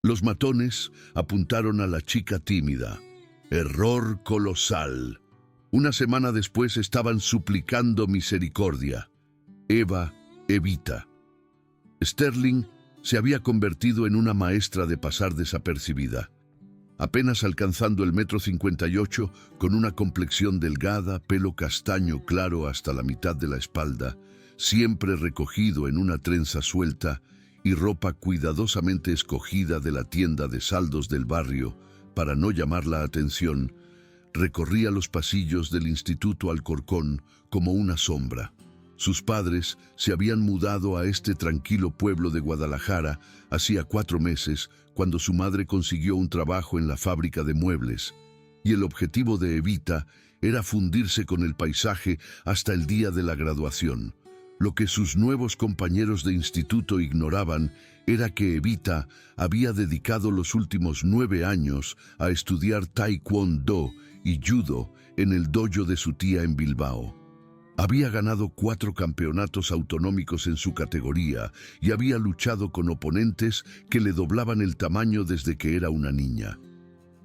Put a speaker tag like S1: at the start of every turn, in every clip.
S1: Los matones apuntaron a la chica tímida. Error colosal. Una semana después estaban suplicando misericordia. Evita. Sterling se había convertido en una maestra de pasar desapercibida. Apenas alcanzando el 1,58 m, con una complexión delgada, pelo castaño claro hasta la mitad de la espalda, siempre recogido en una trenza suelta y ropa cuidadosamente escogida de la tienda de saldos del barrio para no llamar la atención, recorría los pasillos del Instituto Alcorcón como una sombra. Sus padres se habían mudado a este tranquilo pueblo de Guadalajara hacía 4 meses, cuando su madre consiguió un trabajo en la fábrica de muebles, y el objetivo de Evita era fundirse con el paisaje hasta el día de la graduación. Lo que sus nuevos compañeros de instituto ignoraban era que Evita había dedicado los últimos 9 años a estudiar taekwondo y judo en el dojo de su tía en Bilbao. Había ganado 4 campeonatos autonómicos en su categoría y había luchado con oponentes que le doblaban el tamaño desde que era una niña.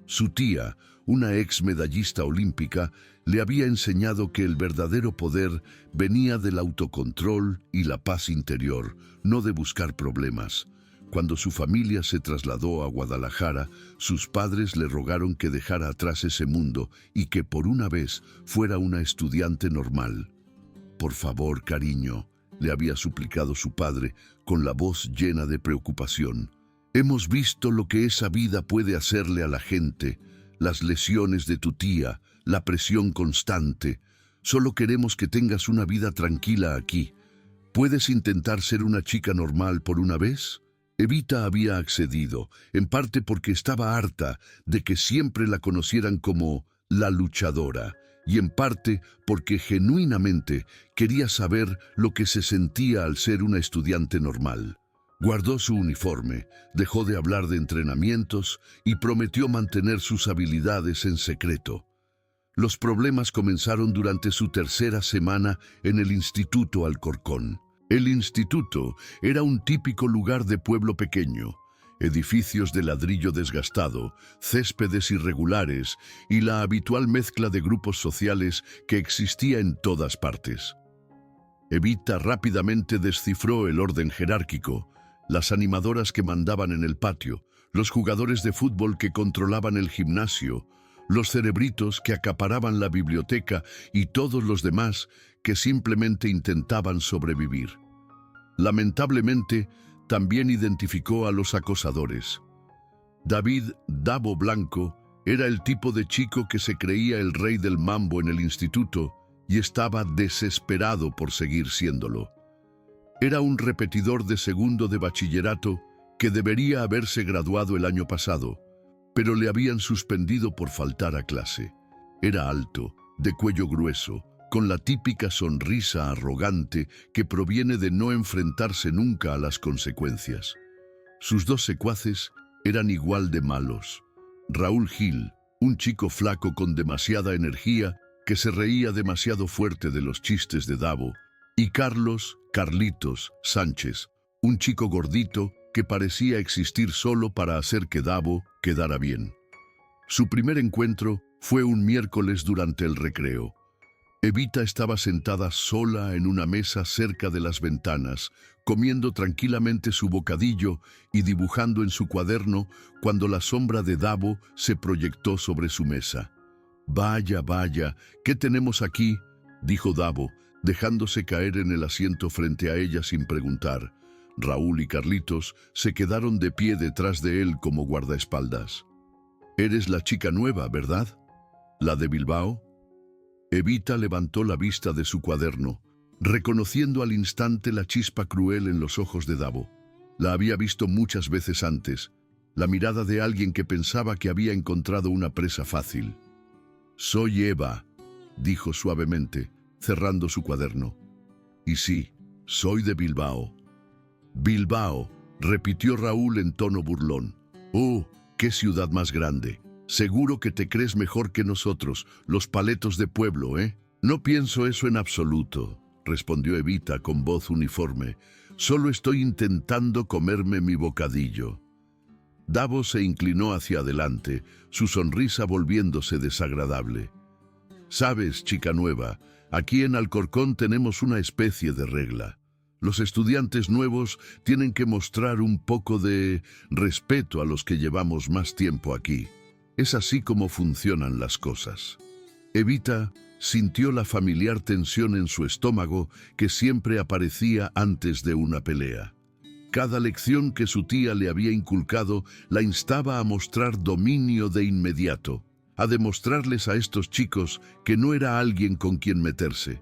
S1: Su tía, una ex medallista olímpica, le había enseñado que el verdadero poder venía del autocontrol y la paz interior, no de buscar problemas. Cuando su familia se trasladó a Guadalajara, sus padres le rogaron que dejara atrás ese mundo y que por una vez fuera una estudiante normal. «Por favor, cariño», le había suplicado su padre, con la voz llena de preocupación. «Hemos visto lo que esa vida puede hacerle a la gente, las lesiones de tu tía, la presión constante. Solo queremos que tengas una vida tranquila aquí. ¿Puedes intentar ser una chica normal por una vez?» Evita había accedido, en parte porque estaba harta de que siempre la conocieran como la luchadora, y en parte porque genuinamente quería saber lo que se sentía al ser una estudiante normal. Guardó su uniforme, dejó de hablar de entrenamientos y prometió mantener sus habilidades en secreto. Los problemas comenzaron durante su 3ª semana en el Instituto Alcorcón. El instituto era un típico lugar de pueblo pequeño. Edificios de ladrillo desgastado, céspedes irregulares y la habitual mezcla de grupos sociales que existía en todas partes. Evita rápidamente descifró el orden jerárquico, las animadoras que mandaban en el patio, los jugadores de fútbol que controlaban el gimnasio, los cerebritos que acaparaban la biblioteca y todos los demás que simplemente intentaban sobrevivir. Lamentablemente, también identificó a los acosadores. David Davo Blanco era el tipo de chico que se creía el rey del mambo en el instituto y estaba desesperado por seguir siéndolo. Era un repetidor de 2º de bachillerato que debería haberse graduado el año pasado, pero le habían suspendido por faltar a clase. Era alto, de cuello grueso, con la típica sonrisa arrogante que proviene de no enfrentarse nunca a las consecuencias. Sus 2 secuaces eran igual de malos. Raúl Gil, un chico flaco con demasiada energía que se reía demasiado fuerte de los chistes de Davo, y Carlitos Sánchez, un chico gordito que parecía existir solo para hacer que Davo quedara bien. Su primer encuentro fue un miércoles durante el recreo. Evita estaba sentada sola en una mesa cerca de las ventanas, comiendo tranquilamente su bocadillo y dibujando en su cuaderno cuando la sombra de Davo se proyectó sobre su mesa. «Vaya, ¿qué tenemos aquí?», dijo Davo, dejándose caer en el asiento frente a ella sin preguntar. Raúl y Carlitos se quedaron de pie detrás de él como guardaespaldas. «Eres la chica nueva, ¿verdad? ¿La de Bilbao?». Evita levantó la vista de su cuaderno, reconociendo al instante la chispa cruel en los ojos de Davo. La había visto muchas veces antes, la mirada de alguien que pensaba que había encontrado una presa fácil. «Soy Eva», dijo suavemente, cerrando su cuaderno. «Y sí, soy de Bilbao». «Bilbao», repitió Raúl en tono burlón. «Oh, qué ciudad más grande. Seguro que te crees mejor que nosotros, los paletos de pueblo, ¿eh?». «No pienso eso en absoluto», respondió Evita con voz uniforme. «Solo estoy intentando comerme mi bocadillo». Davo se inclinó hacia adelante, su sonrisa volviéndose desagradable. «Sabes, chica nueva, aquí en Alcorcón tenemos una especie de regla. Los estudiantes nuevos tienen que mostrar un poco de respeto a los que llevamos más tiempo aquí. Es así como funcionan las cosas». Evita sintió la familiar tensión en su estómago que siempre aparecía antes de una pelea. Cada lección que su tía le había inculcado la instaba a mostrar dominio de inmediato, a demostrarles a estos chicos que no era alguien con quien meterse.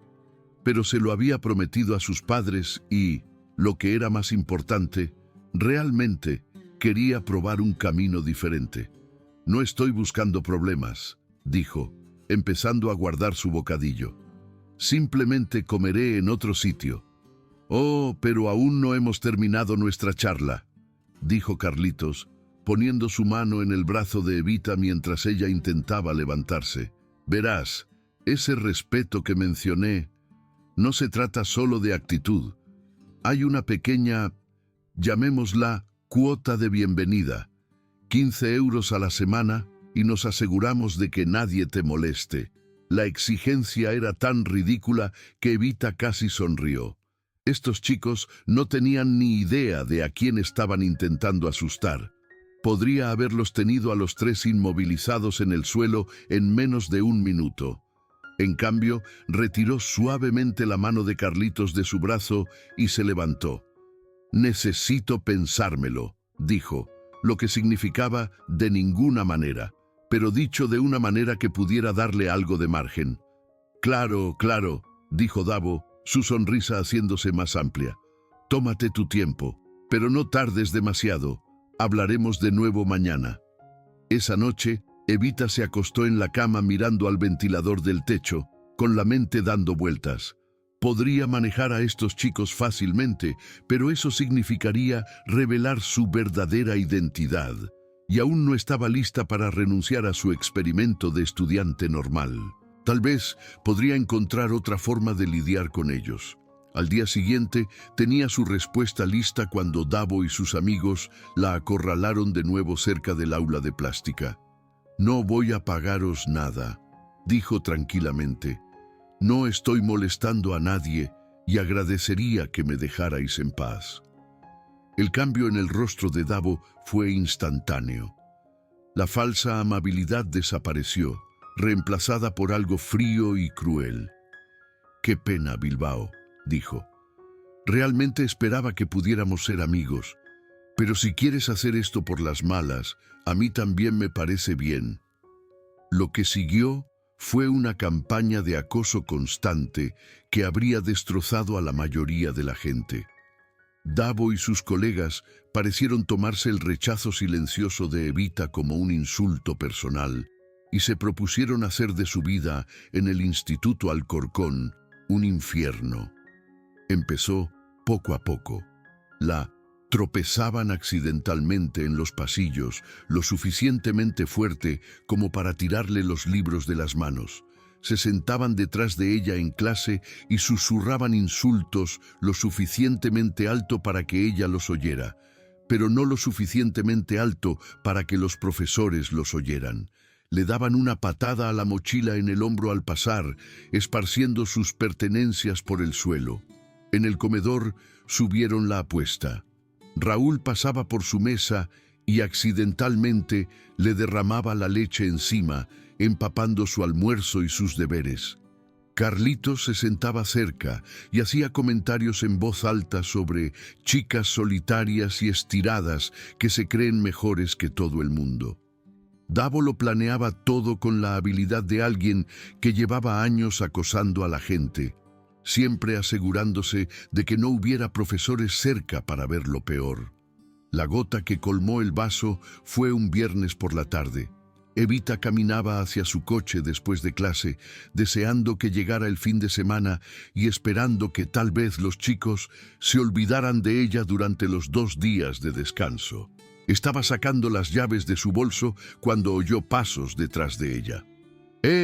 S1: Pero se lo había prometido a sus padres y, lo que era más importante, realmente quería probar un camino diferente. «No estoy buscando problemas», dijo, empezando a guardar su bocadillo. «Simplemente comeré en otro sitio». «Oh, pero aún no hemos terminado nuestra charla», dijo Carlitos, poniendo su mano en el brazo de Evita mientras ella intentaba levantarse. «Verás, ese respeto que mencioné no se trata solo de actitud. Hay una pequeña, llamémosla, cuota de bienvenida. 15 euros a la semana y nos aseguramos de que nadie te moleste». La exigencia era tan ridícula que Evita casi sonrió. Estos chicos no tenían ni idea de a quién estaban intentando asustar. Podría haberlos tenido a los tres inmovilizados en el suelo en menos de un minuto. En cambio, retiró suavemente la mano de Carlitos de su brazo y se levantó. «Necesito pensármelo», dijo, lo que significaba «de ninguna manera», pero dicho de una manera que pudiera darle algo de margen. «Claro, claro», dijo Davo, su sonrisa haciéndose más amplia. «Tómate tu tiempo, pero no tardes demasiado. Hablaremos de nuevo mañana». Esa noche, Evita se acostó en la cama mirando al ventilador del techo, con la mente dando vueltas. Podría manejar a estos chicos fácilmente, pero eso significaría revelar su verdadera identidad, y aún no estaba lista para renunciar a su experimento de estudiante normal. Tal vez podría encontrar otra forma de lidiar con ellos. Al día siguiente tenía su respuesta lista cuando Davo y sus amigos la acorralaron de nuevo cerca del aula de plástica. «No voy a pagaros nada», dijo tranquilamente. «No estoy molestando a nadie y agradecería que me dejarais en paz». El cambio en el rostro de Davo fue instantáneo. La falsa amabilidad desapareció, reemplazada por algo frío y cruel. «Qué pena, Bilbao», dijo. «Realmente esperaba que pudiéramos ser amigos, pero si quieres hacer esto por las malas, a mí también me parece bien». Lo que siguió fue una campaña de acoso constante que habría destrozado a la mayoría de la gente. Davo y sus colegas parecieron tomarse el rechazo silencioso de Evita como un insulto personal y se propusieron hacer de su vida en el Instituto Alcorcón un infierno. Empezó poco a poco. La tropezaban accidentalmente en los pasillos, lo suficientemente fuerte como para tirarle los libros de las manos. Se sentaban detrás de ella en clase y susurraban insultos lo suficientemente alto para que ella los oyera, pero no lo suficientemente alto para que los profesores los oyeran. Le daban una patada a la mochila en el hombro al pasar, esparciendo sus pertenencias por el suelo. En el comedor subieron la apuesta. Raúl pasaba por su mesa y accidentalmente le derramaba la leche encima, empapando su almuerzo y sus deberes. Carlitos se sentaba cerca y hacía comentarios en voz alta sobre chicas solitarias y estiradas que se creen mejores que todo el mundo. Davo lo planeaba todo con la habilidad de alguien que llevaba años acosando a la gente, siempre asegurándose de que no hubiera profesores cerca para ver lo peor. La gota que colmó el vaso fue un viernes por la tarde. Evita caminaba hacia su coche después de clase, deseando que llegara el fin de semana y esperando que tal vez los chicos se olvidaran de ella durante los 2 días de descanso. Estaba sacando las llaves de su bolso cuando oyó pasos detrás de ella.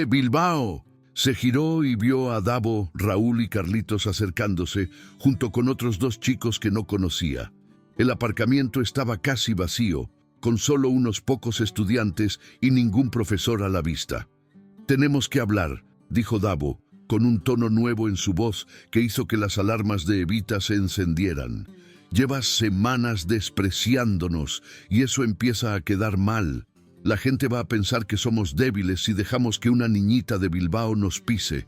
S1: Bilbao! Se giró y vio a Davo, Raúl y Carlitos acercándose, junto con otros 2 chicos que no conocía. El aparcamiento estaba casi vacío, con solo unos pocos estudiantes y ningún profesor a la vista. «Tenemos que hablar», dijo Davo, con un tono nuevo en su voz que hizo que las alarmas de Evita se encendieran. «Llevas semanas despreciándonos y eso empieza a quedar mal. La gente va a pensar que somos débiles si dejamos que una niñita de Bilbao nos pise».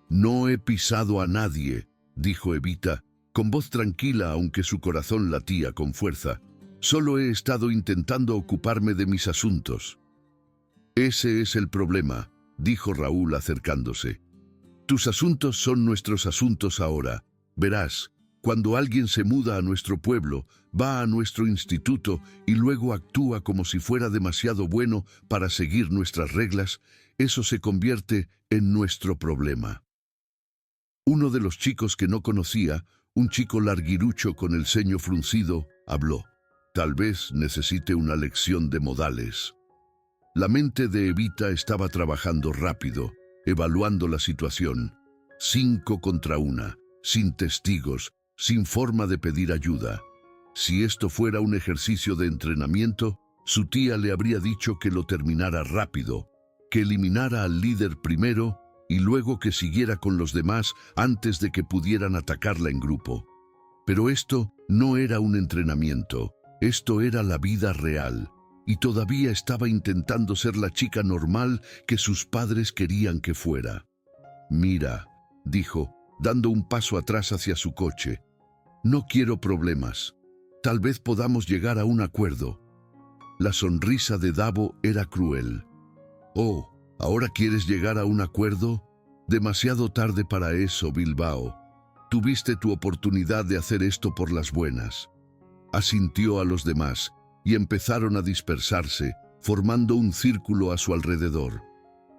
S1: «No he pisado a nadie», dijo Evita, con voz tranquila aunque su corazón latía con fuerza. «Solo he estado intentando ocuparme de mis asuntos». «Ese es el problema», dijo Raúl acercándose. «Tus asuntos son nuestros asuntos ahora. Verás, cuando alguien se muda a nuestro pueblo, va a nuestro instituto y luego actúa como si fuera demasiado bueno para seguir nuestras reglas, eso se convierte en nuestro problema». Uno de los chicos que no conocía, un chico larguirucho con el ceño fruncido, habló. «Tal vez necesite una lección de modales». La mente de Evita estaba trabajando rápido, evaluando la situación. 5 contra 1, sin testigos, sin forma de pedir ayuda. Si esto fuera un ejercicio de entrenamiento, su tía le habría dicho que lo terminara rápido, que eliminara al líder primero y luego que siguiera con los demás antes de que pudieran atacarla en grupo. Pero esto no era un entrenamiento, esto era la vida real. Y todavía estaba intentando ser la chica normal que sus padres querían que fuera. «Mira», dijo, dando un paso atrás hacia su coche. «No quiero problemas. Tal vez podamos llegar a un acuerdo». La sonrisa de Davo era cruel. «Oh, ¿ahora quieres llegar a un acuerdo? Demasiado tarde para eso, Bilbao. Tuviste tu oportunidad de hacer esto por las buenas». Asintió a los demás y empezaron a dispersarse, formando un círculo a su alrededor.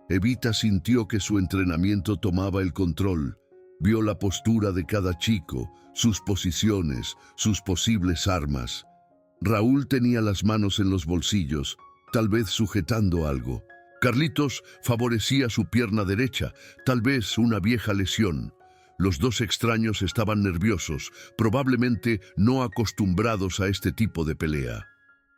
S1: Evita sintió que su entrenamiento tomaba el control. Vio la postura de cada chico, sus posiciones, sus posibles armas. Raúl tenía las manos en los bolsillos, tal vez sujetando algo. Carlitos favorecía su pierna derecha, tal vez una vieja lesión. Los dos extraños estaban nerviosos, probablemente no acostumbrados a este tipo de pelea.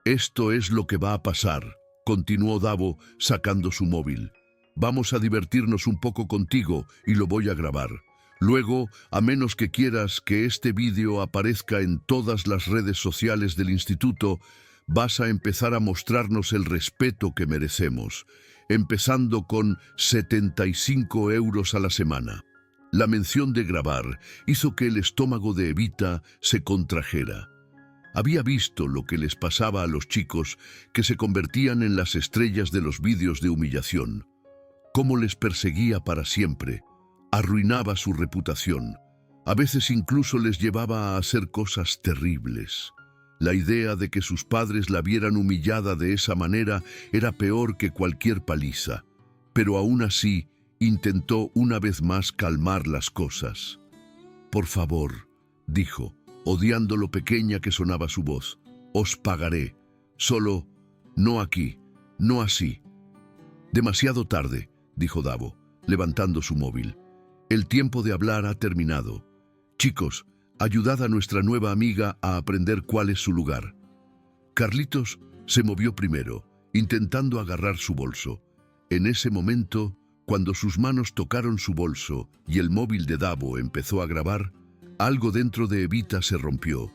S1: «Esto es lo que va a pasar», continuó Davo sacando su móvil. «Vamos a divertirnos un poco contigo y lo voy a grabar. Luego, a menos que quieras que este vídeo aparezca en todas las redes sociales del instituto, vas a empezar a mostrarnos el respeto que merecemos, empezando con 75 euros a la semana». La mención de grabar hizo que el estómago de Evita se contrajera. Había visto lo que les pasaba a los chicos que se convertían en las estrellas de los vídeos de humillación. Cómo les perseguía para siempre, arruinaba su reputación. A veces incluso les llevaba a hacer cosas terribles. La idea de que sus padres la vieran humillada de esa manera era peor que cualquier paliza. Pero aún así, intentó una vez más calmar las cosas. «Por favor», dijo, odiando lo pequeña que sonaba su voz, «os pagaré. Solo, no aquí, no así». «Demasiado tarde», dijo Davo, levantando su móvil. «El tiempo de hablar ha terminado. Chicos, ayudad a nuestra nueva amiga a aprender cuál es su lugar». Carlitos se movió primero, intentando agarrar su bolso. En ese momento, cuando sus manos tocaron su bolso y el móvil de Davo empezó a grabar, algo dentro de Evita se rompió.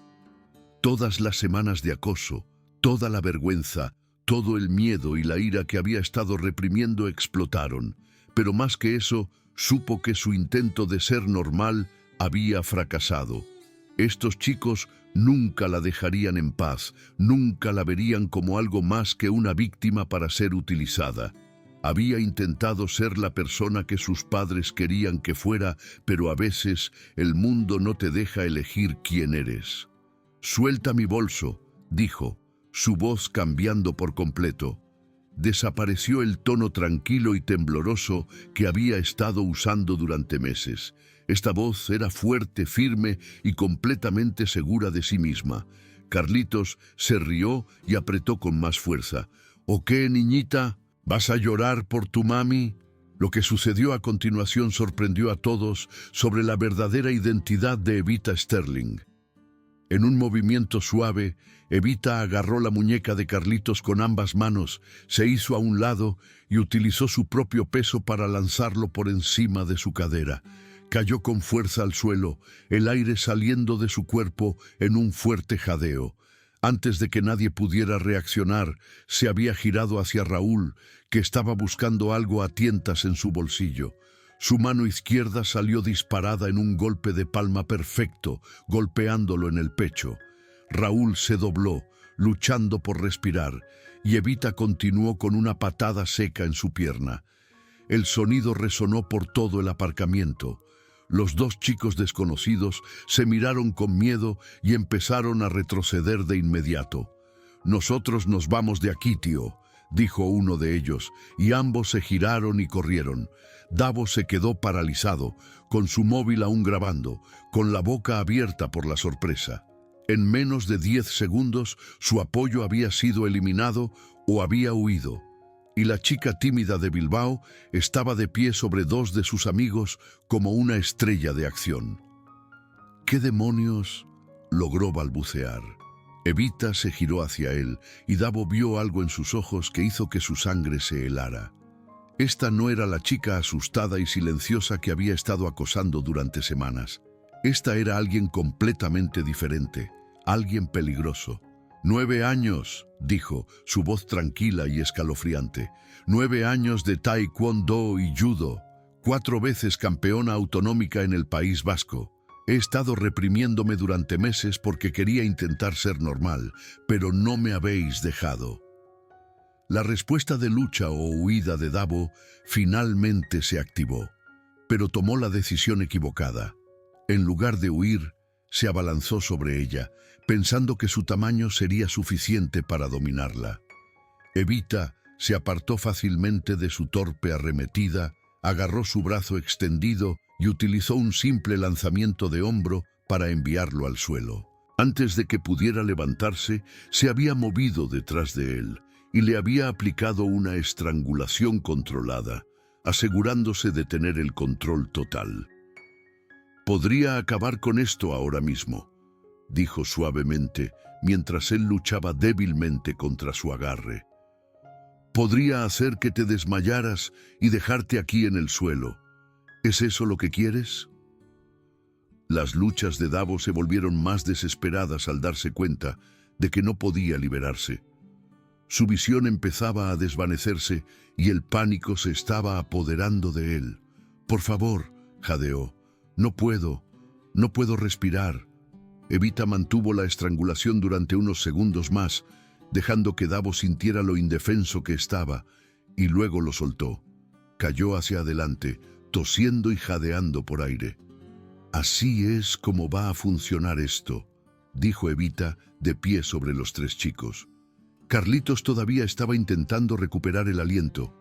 S1: Todas las semanas de acoso, toda la vergüenza, todo el miedo y la ira que había estado reprimiendo explotaron, pero más que eso, supo que su intento de ser normal había fracasado. Estos chicos nunca la dejarían en paz, nunca la verían como algo más que una víctima para ser utilizada. Había intentado ser la persona que sus padres querían que fuera, pero a veces el mundo no te deja elegir quién eres. «Suelta mi bolso», dijo, su voz cambiando por completo. Desapareció el tono tranquilo y tembloroso que había estado usando durante meses. Esta voz era fuerte, firme y completamente segura de sí misma. Carlitos se rió y apretó con más fuerza. «¿O qué, niñita? ¿Vas a llorar por tu mami?» Lo que sucedió a continuación sorprendió a todos sobre la verdadera identidad de Evita Sterling. En un movimiento suave, Evita agarró la muñeca de Carlitos con ambas manos, se hizo a un lado y utilizó su propio peso para lanzarlo por encima de su cadera. Cayó con fuerza al suelo, el aire saliendo de su cuerpo en un fuerte jadeo. Antes de que nadie pudiera reaccionar, se había girado hacia Raúl, que estaba buscando algo a tientas en su bolsillo. Su mano izquierda salió disparada en un golpe de palma perfecto, golpeándolo en el pecho. Raúl se dobló, luchando por respirar, y Evita continuó con una patada seca en su pierna. El sonido resonó por todo el aparcamiento. Los dos chicos desconocidos se miraron con miedo y empezaron a retroceder de inmediato. «Nosotros nos vamos de aquí, tío», dijo uno de ellos, y ambos se giraron y corrieron. Davo se quedó paralizado, con su móvil aún grabando, con la boca abierta por la sorpresa. En menos de 10 segundos, su apoyo había sido eliminado o había huido, y la chica tímida de Bilbao estaba de pie sobre dos de sus amigos como una estrella de acción. «¿Qué demonios?», logró balbucear. Evita se giró hacia él y Davo vio algo en sus ojos que hizo que su sangre se helara. Esta no era la chica asustada y silenciosa que había estado acosando durante semanas. Esta era alguien completamente diferente, alguien peligroso. 9 años, dijo, su voz tranquila y escalofriante. 9 años de taekwondo y judo, 4 veces campeona autonómica en el País Vasco. He estado reprimiéndome durante meses porque quería intentar ser normal, pero no me habéis dejado. La respuesta de lucha o huida de Davo finalmente se activó, pero tomó la decisión equivocada. En lugar de huir, se abalanzó sobre ella, pensando que su tamaño sería suficiente para dominarla. Evita se apartó fácilmente de su torpe arremetida, agarró su brazo extendido y utilizó un simple lanzamiento de hombro para enviarlo al suelo. Antes de que pudiera levantarse, se había movido detrás de él y le había aplicado una estrangulación controlada, asegurándose de tener el control total. «Podría acabar con esto ahora mismo», dijo suavemente, mientras él luchaba débilmente contra su agarre. «Podría hacer que te desmayaras y dejarte aquí en el suelo. ¿Es eso lo que quieres?». Las luchas de Davo se volvieron más desesperadas al darse cuenta de que no podía liberarse. Su visión empezaba a desvanecerse y el pánico se estaba apoderando de él. «Por favor», jadeó, no puedo respirar». Evita mantuvo la estrangulación durante unos segundos más, dejando que Davo sintiera lo indefenso que estaba, y luego lo soltó. Cayó hacia adelante, tosiendo y jadeando por aire. «Así es como va a funcionar esto», dijo Evita, de pie sobre los 3 chicos. Carlitos todavía estaba intentando recuperar el aliento.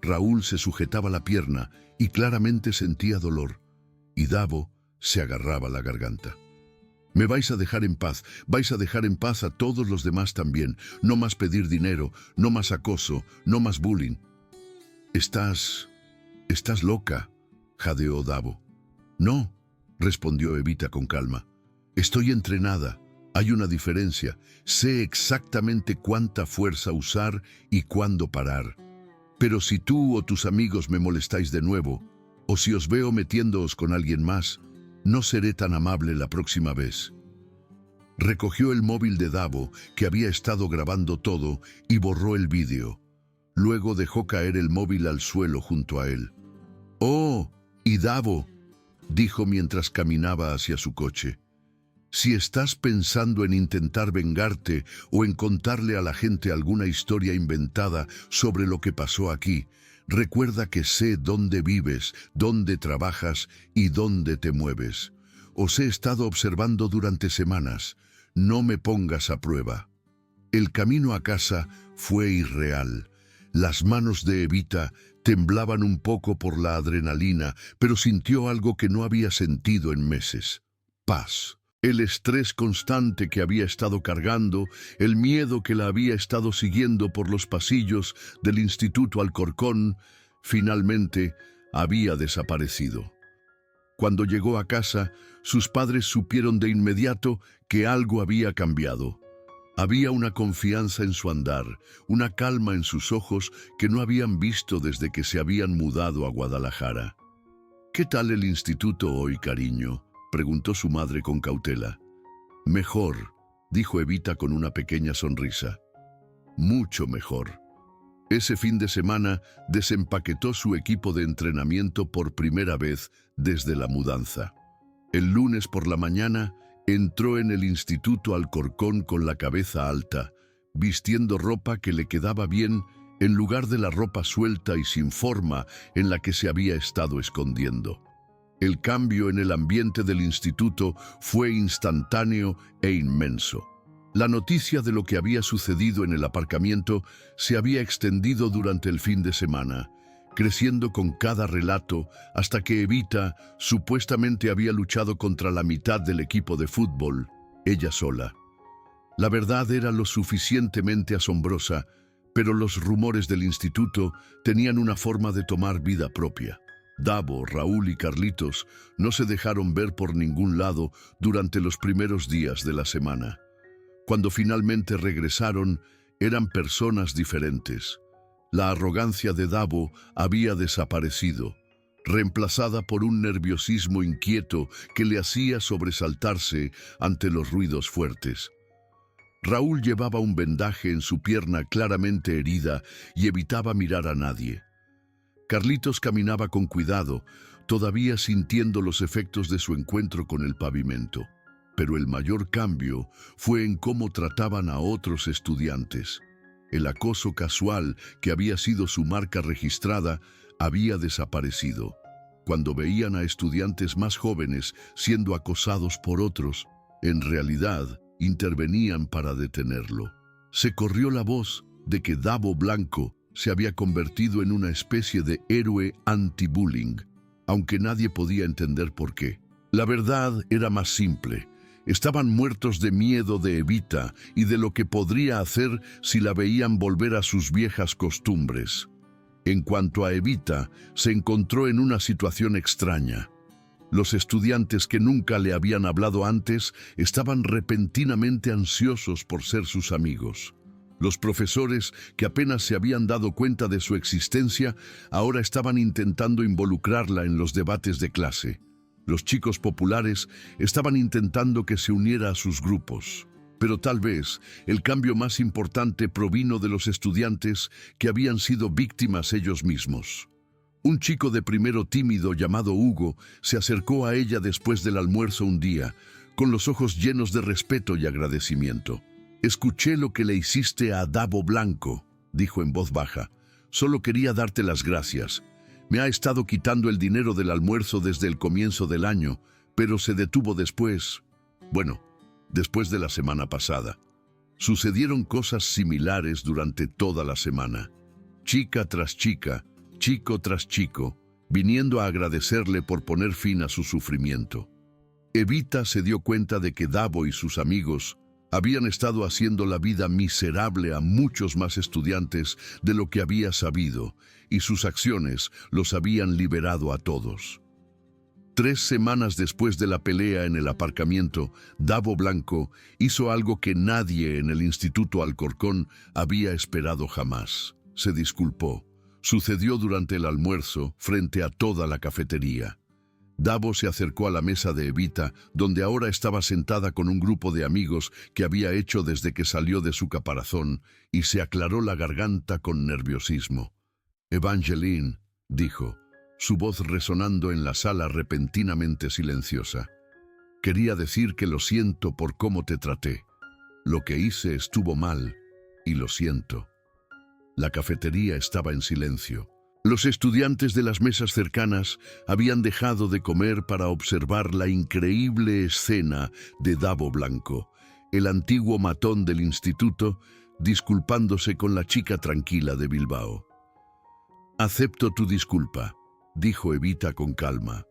S1: Raúl se sujetaba la pierna y claramente sentía dolor, y Davo se agarraba la garganta. «Me vais a dejar en paz a todos los demás también. No más pedir dinero, no más acoso, no más bullying». Estás loca», jadeó Davo. «No», respondió Evita con calma. «Estoy entrenada. Hay una diferencia. Sé exactamente cuánta fuerza usar y cuándo parar. Pero si tú o tus amigos me molestáis de nuevo, o si os veo metiéndoos con alguien más, no seré tan amable la próxima vez». Recogió el móvil de Davo, que había estado grabando todo, y borró el vídeo. Luego dejó caer el móvil al suelo junto a él. «Oh, y Davo», dijo mientras caminaba hacia su coche, «si estás pensando en intentar vengarte o en contarle a la gente alguna historia inventada sobre lo que pasó aquí, recuerda que sé dónde vives, dónde trabajas y dónde te mueves. Os he estado observando durante semanas. No me pongas a prueba». El camino a casa fue irreal. Las manos de Evita temblaban un poco por la adrenalina, pero sintió algo que no había sentido en meses: paz. El estrés constante que había estado cargando, el miedo que la había estado siguiendo por los pasillos del Instituto Alcorcón, finalmente había desaparecido. Cuando llegó a casa, sus padres supieron de inmediato que algo había cambiado. Había una confianza en su andar, una calma en sus ojos que no habían visto desde que se habían mudado a Guadalajara. «¿Qué tal el instituto hoy, cariño?», preguntó su madre con cautela. «Mejor», dijo Evita con una pequeña sonrisa. «Mucho mejor». Ese fin de semana desempaquetó su equipo de entrenamiento por primera vez desde la mudanza. El lunes por la mañana entró en el Instituto Alcorcón con la cabeza alta, vistiendo ropa que le quedaba bien en lugar de la ropa suelta y sin forma en la que se había estado escondiendo. El cambio en el ambiente del instituto fue instantáneo e inmenso. La noticia de lo que había sucedido en el aparcamiento se había extendido durante el fin de semana, creciendo con cada relato hasta que Evita supuestamente había luchado contra la mitad del equipo de fútbol, ella sola. La verdad era lo suficientemente asombrosa, pero los rumores del instituto tenían una forma de tomar vida propia. Davo, Raúl y Carlitos no se dejaron ver por ningún lado durante los primeros días de la semana. Cuando finalmente regresaron, eran personas diferentes. La arrogancia de Davo había desaparecido, reemplazada por un nerviosismo inquieto que le hacía sobresaltarse ante los ruidos fuertes. Raúl llevaba un vendaje en su pierna claramente herida y evitaba mirar a nadie. Carlitos caminaba con cuidado, todavía sintiendo los efectos de su encuentro con el pavimento. Pero el mayor cambio fue en cómo trataban a otros estudiantes. El acoso casual, que había sido su marca registrada, había desaparecido. Cuando veían a estudiantes más jóvenes siendo acosados por otros, en realidad intervenían para detenerlo. Se corrió la voz de que Davo Blanco se había convertido en una especie de héroe anti-bullying, aunque nadie podía entender por qué. La verdad era más simple. Estaban muertos de miedo de Evita y de lo que podría hacer si la veían volver a sus viejas costumbres. En cuanto a Evita, se encontró en una situación extraña. Los estudiantes que nunca le habían hablado antes estaban repentinamente ansiosos por ser sus amigos. Los profesores, que apenas se habían dado cuenta de su existencia, ahora estaban intentando involucrarla en los debates de clase. Los chicos populares estaban intentando que se uniera a sus grupos. Pero tal vez el cambio más importante provino de los estudiantes que habían sido víctimas ellos mismos. Un chico de primero tímido llamado Hugo se acercó a ella después del almuerzo un día, con los ojos llenos de respeto y agradecimiento. «Escuché lo que le hiciste a Davo Blanco», dijo en voz baja. «Solo quería darte las gracias. Me ha estado quitando el dinero del almuerzo desde el comienzo del año, pero se detuvo después. Bueno, después de la semana pasada. Sucedieron cosas similares durante toda la semana. Chica tras chica, chico tras chico, viniendo a agradecerle por poner fin a su sufrimiento. Evita se dio cuenta de que Davo y sus amigos habían estado haciendo la vida miserable a muchos más estudiantes de lo que había sabido, y sus acciones los habían liberado a todos. 3 semanas después de la pelea en el aparcamiento, Davo Blanco hizo algo que nadie en el Instituto Alcorcón había esperado jamás. Se disculpó. Sucedió durante el almuerzo, frente a toda la cafetería. Davo se acercó a la mesa de Evita, donde ahora estaba sentada con un grupo de amigos que había hecho desde que salió de su caparazón, y se aclaró la garganta con nerviosismo. «Evangeline», dijo, su voz resonando en la sala repentinamente silenciosa. «Quería decir que lo siento por cómo te traté. Lo que hice estuvo mal, y lo siento». La cafetería estaba en silencio. Los estudiantes de las mesas cercanas habían dejado de comer para observar la increíble escena de Davo Blanco, el antiguo matón del instituto, disculpándose con la chica tranquila de Bilbao. «Acepto tu disculpa», dijo Evita con calma.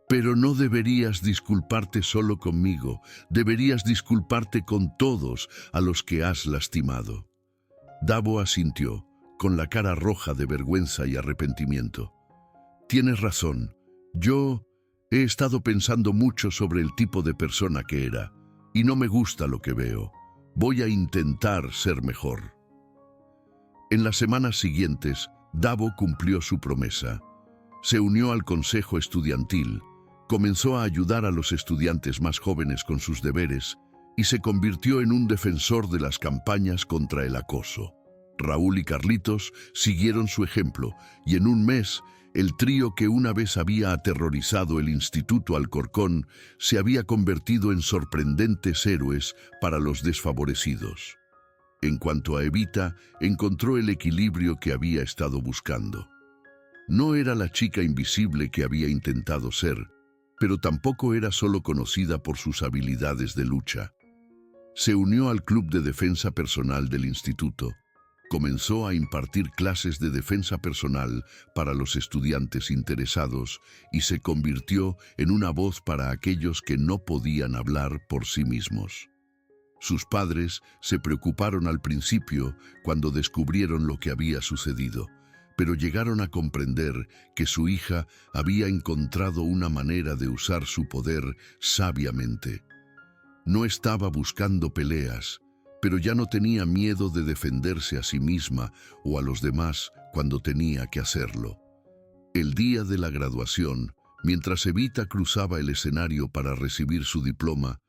S1: «Pero no deberías disculparte solo conmigo, deberías disculparte con todos a los que has lastimado». Davo asintió, con la cara roja de vergüenza y arrepentimiento. «Tienes razón. Yo He estado pensando mucho sobre el tipo de persona que era, y no me gusta lo que veo. Voy a intentar ser mejor. En las semanas siguientes, Davo cumplió su promesa. Se unió al consejo estudiantil, comenzó a ayudar a los estudiantes más jóvenes con sus deberes y se convirtió en un defensor de las campañas contra el acoso. Raúl y Carlitos siguieron su ejemplo y en un mes, el trío que una vez había aterrorizado el Instituto Alcorcón se había convertido en sorprendentes héroes para los desfavorecidos. En cuanto a Evita, encontró el equilibrio que había estado buscando. No era la chica invisible que había intentado ser, pero tampoco era solo conocida por sus habilidades de lucha. Se unió al Club de Defensa Personal del Instituto. Comenzó a impartir clases de defensa personal para los estudiantes interesados y se convirtió en una voz para aquellos que no podían hablar por sí mismos. Sus padres se preocuparon al principio cuando descubrieron lo que había sucedido, pero llegaron a comprender que su hija había encontrado una manera de usar su poder sabiamente. No estaba buscando peleas, pero ya no tenía miedo de defenderse a sí misma o a los demás cuando tenía que hacerlo. El día de la graduación, mientras Evita cruzaba el escenario para recibir su diploma,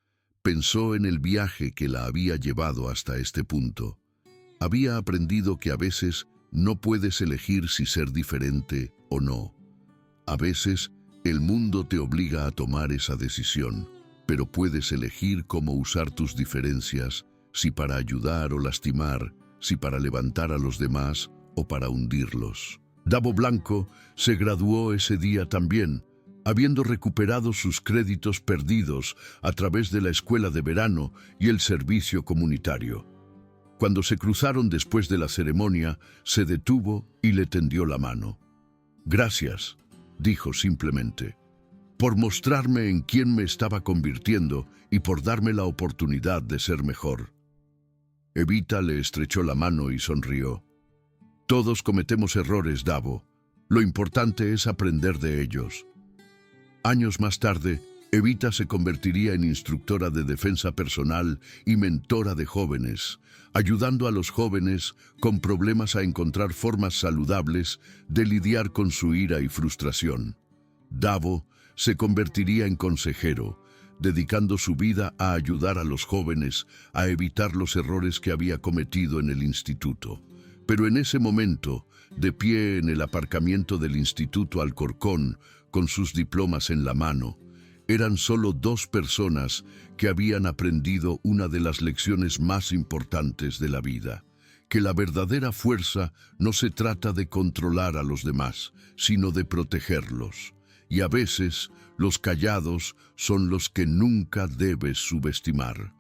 S1: pensó en el viaje que la había llevado hasta este punto. Había aprendido que a veces no puedes elegir si ser diferente o no. A veces, el mundo te obliga a tomar esa decisión, pero puedes elegir cómo usar tus diferencias, si para ayudar o lastimar, si para levantar a los demás o para hundirlos. Davo Blanco se graduó ese día también, habiendo recuperado sus créditos perdidos a través de la escuela de verano y el servicio comunitario. Cuando se cruzaron después de la ceremonia, se detuvo y le tendió la mano. «Gracias», dijo simplemente, «por mostrarme en quién me estaba convirtiendo y por darme la oportunidad de ser mejor». Evita le estrechó la mano y sonrió. «Todos cometemos errores, Davo. Lo importante es aprender de ellos». Años más tarde, Evita se convertiría en instructora de defensa personal y mentora de jóvenes, ayudando a los jóvenes con problemas a encontrar formas saludables de lidiar con su ira y frustración. Davo se convertiría en consejero, dedicando su vida a ayudar a los jóvenes a evitar los errores que había cometido en el instituto. Pero en ese momento, de pie en el aparcamiento del Instituto Alcorcón, con sus diplomas en la mano, eran solo dos personas que habían aprendido una de las lecciones más importantes de la vida, que la verdadera fuerza no se trata de controlar a los demás, sino de protegerlos. Y a veces, los callados son los que nunca debes subestimar.